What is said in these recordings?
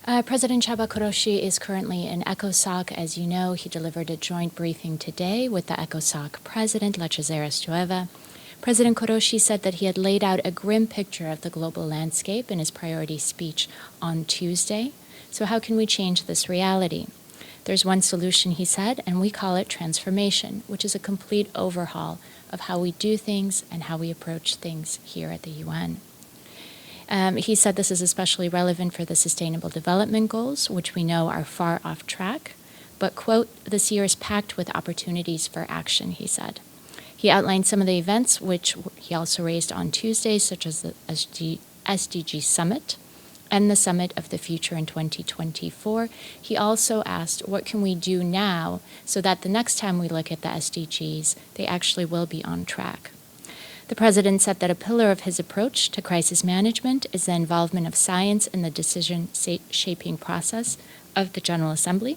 President Chaba Koroshi is currently in ECOSOC. As you know, he delivered a joint briefing today with the ECOSOC president, Lechezera Stueva. President Koroshi said that he had laid out a grim picture of the global landscape in his priority speech on Tuesday. So how can we change this reality? There's one solution, he said, and we call it transformation, which is a complete overhaul of how we do things and how we approach things here at the UN. He said this is especially relevant for the Sustainable Development Goals, which we know are far off track. But, quote, this year is packed with opportunities for action, he said. He outlined some of the events which he also raised on Tuesday, such as the SDG Summit and the Summit of the Future in 2024. He also asked, what can we do now so that the next time we look at the SDGs, they actually will be on track? The president said that a pillar of his approach to crisis management is the involvement of science in the decision-shaping process of the General Assembly.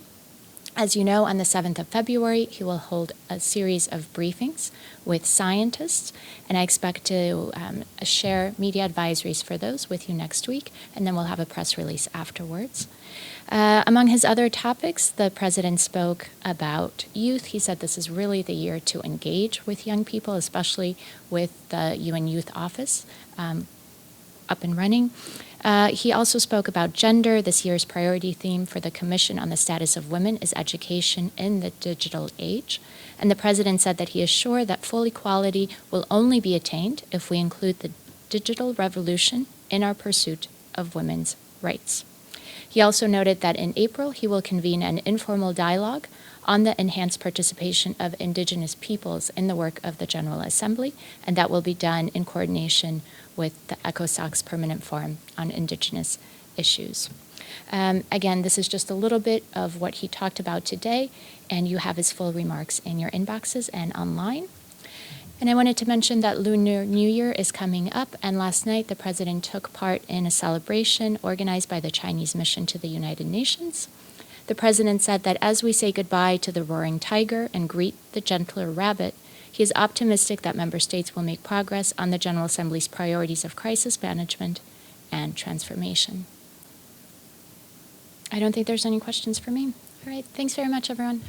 As you know, on the 7th of February, he will hold a series of briefings with scientists, and I expect to share media advisories for those with you next week, and then we'll have a press release afterwards. Among his other topics, the president spoke about youth. He said this is really the year to engage with young people, especially with the UN Youth Office up and running. He also spoke about gender. This year's priority theme for the Commission on the Status of Women is education in the digital age. And the president said that he is sure that full equality will only be attained if we include the digital revolution in our pursuit of women's rights. He also noted that in April, he will convene an informal dialogue on the enhanced participation of Indigenous peoples in the work of the General Assembly, and that will be done in coordination with the ECOSOC's Permanent Forum on Indigenous Issues. Again, this is just a little bit of what he talked about today, and you have his full remarks in your inboxes and online. And I wanted to mention that Lunar New Year is coming up, and last night the president took part in a celebration organized by the Chinese mission to the United Nations. The president said that as we say goodbye to the roaring tiger and greet the gentler rabbit, he is optimistic that member states will make progress on the General Assembly's priorities of crisis management and transformation. I don't think there's any questions for me. All right, thanks very much, everyone.